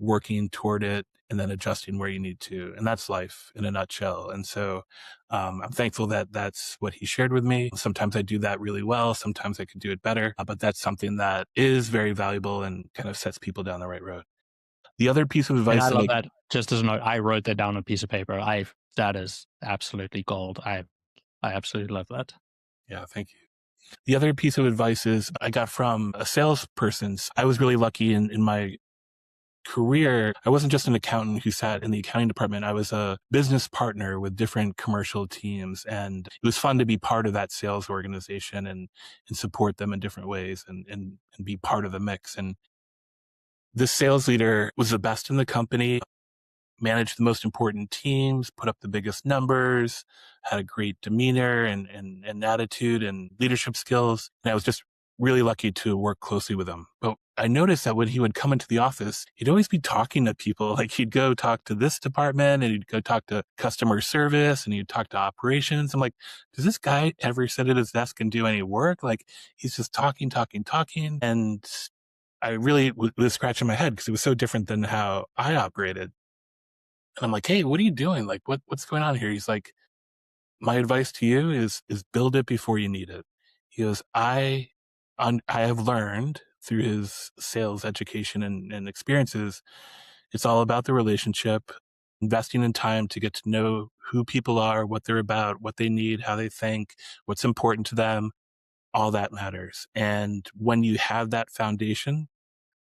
working toward it, and then adjusting where you need to. And that's life in a nutshell. And so I'm thankful that that's what he shared with me. Sometimes I do that really well. Sometimes I could do it better. But that's something that is very valuable and kind of sets people down the right road. The other piece of And I advice love that. Just as a note, I wrote that down on a piece of paper. That is absolutely gold. I absolutely love that. Yeah, thank you. The other piece of advice is I got from a salesperson. I was really lucky in my career. I wasn't just an accountant who sat in the accounting department. I was a business partner with different commercial teams. And it was fun to be part of that sales organization and support them in different ways and be part of the mix. And this sales leader was the best in the company, managed the most important teams, put up the biggest numbers, had a great demeanor and attitude and leadership skills. And I was just really lucky to work closely with him. But I noticed that when he would come into the office, he'd always be talking to people. Like he'd go talk to this department and he'd go talk to customer service and he'd talk to operations. I'm like, does this guy ever sit at his desk and do any work? Like he's just talking. And I really was scratching my head because it was so different than how I operated. And I'm like, hey, what are you doing? Like, what's going on here? He's like, my advice to you is build it before you need it. He goes, I have learned through his sales education and experiences, it's all about the relationship, investing in time to get to know who people are, what they're about, what they need, how they think, what's important to them. All that matters. And when you have that foundation,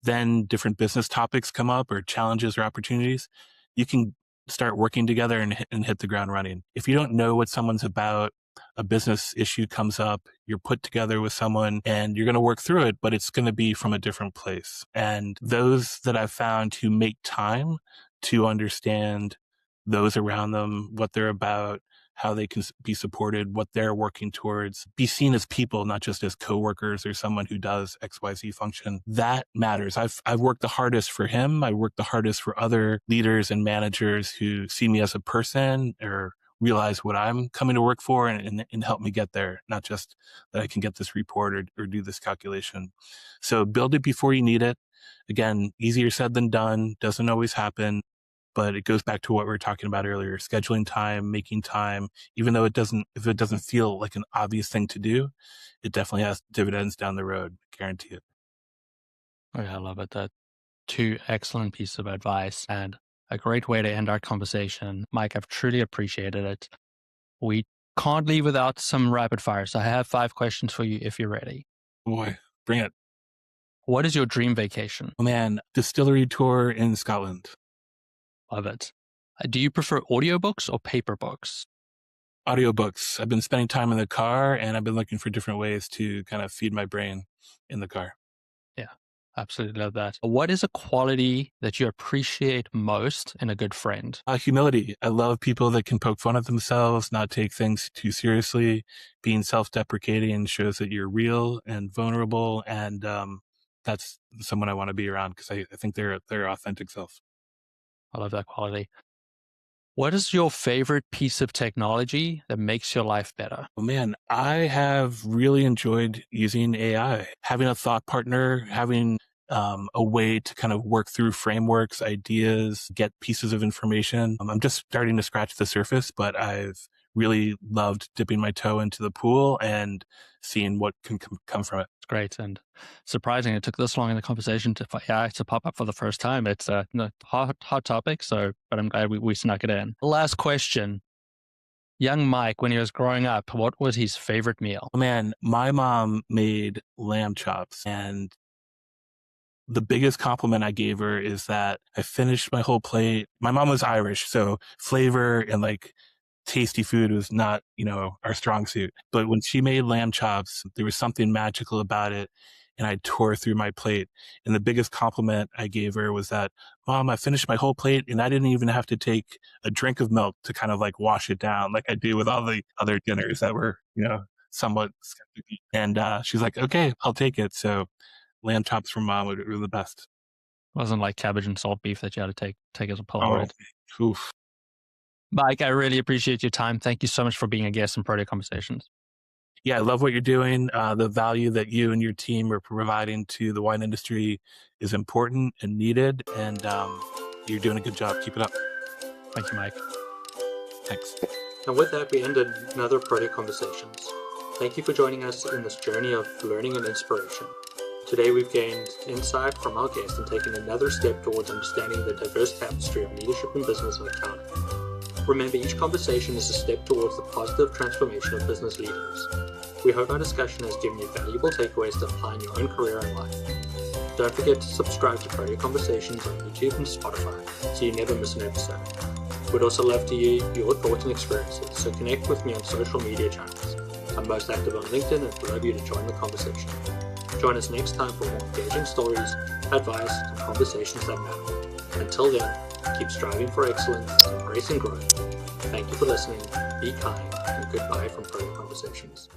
then different business topics come up or challenges or opportunities, you can start working together and hit the ground running. If you don't know what someone's about, a business issue comes up, you're put together with someone and you're going to work through it, but it's going to be from a different place. And those that I've found who make time to understand those around them, what they're about, how they can be supported, what they're working towards, be seen as people, not just as coworkers or someone who does XYZ function. That matters. I've worked the hardest for him. I worked the hardest for other leaders and managers who see me as a person or realize what I'm coming to work for and help me get there, not just that I can get this report or do this calculation. So build it before you need it. Again, easier said than done, doesn't always happen. But it goes back to what we were talking about earlier, scheduling time, making time, even though if it doesn't feel like an obvious thing to do, it definitely has dividends down the road. Guarantee it. Oh, yeah, I love it. That two excellent pieces of advice and a great way to end our conversation. Mike, I've truly appreciated it. We can't leave without some rapid fire. So I have 5 questions for you if you're ready. Boy, bring it. What is your dream vacation? Oh man, distillery tour in Scotland. Love it. Do you prefer audiobooks or paper books? Audiobooks. I've been spending time in the car and I've been looking for different ways to kind of feed my brain in the car. Yeah, absolutely love that. What is a quality that you appreciate most in a good friend? Humility. I love people that can poke fun at themselves, not take things too seriously. Being self-deprecating shows that you're real and vulnerable. And that's someone I want to be around because I think they're their authentic self. I love that quality. What is your favorite piece of technology that makes your life better? Oh man, I have really enjoyed using AI, having a thought partner, having a way to kind of work through frameworks, ideas, get pieces of information. I'm just starting to scratch the surface, but I've really loved dipping my toe into the pool and seeing what can come from it. It's great and surprising it took this long in the conversation for AI to pop up for the first time. It's a hot topic, but I'm glad we snuck it in. Last question. Young Mike, when he was growing up, what was his favorite meal? Oh man, my mom made lamb chops, and the biggest compliment I gave her is that I finished my whole plate. My mom was Irish, so flavor and like tasty food was not, our strong suit. But when she made lamb chops, there was something magical about it. and I tore through my plate. And the biggest compliment I gave her was that, Mom, I finished my whole plate and I didn't even have to take a drink of milk to kind of like wash it down like I do with all the other dinners that were, somewhat skeptical. And she's like, okay, I'll take it. So lamb chops from Mom were the best. Wasn't like cabbage and salt beef that you had to take as a pull, Oh, right? oof. Mike, I really appreciate your time. Thank you so much for being a guest in Protea Conversations. Yeah, I love what you're doing. The value that you and your team are providing to the wine industry is important and needed, and you're doing a good job. Keep it up. Thank you, Mike. Thanks. And with that, we ended another Protea Conversations. Thank you for joining us in this journey of learning and inspiration. Today, we've gained insight from our guest and taken another step towards understanding the diverse tapestry of leadership in business and accounting. Remember, each conversation is a step towards the positive transformation of business leaders. We hope our discussion has given you valuable takeaways to apply in your own career and life. Don't forget to subscribe to Protea Conversations on YouTube and Spotify so you never miss an episode. We'd also love to hear your thoughts and experiences, so connect with me on social media channels. I'm most active on LinkedIn and would love you to join the conversation. Join us next time for more engaging stories, advice, and conversations that matter. Until then, keep striving for excellence, embracing growth. Thank you for listening, be kind, and goodbye from Protea Conversations.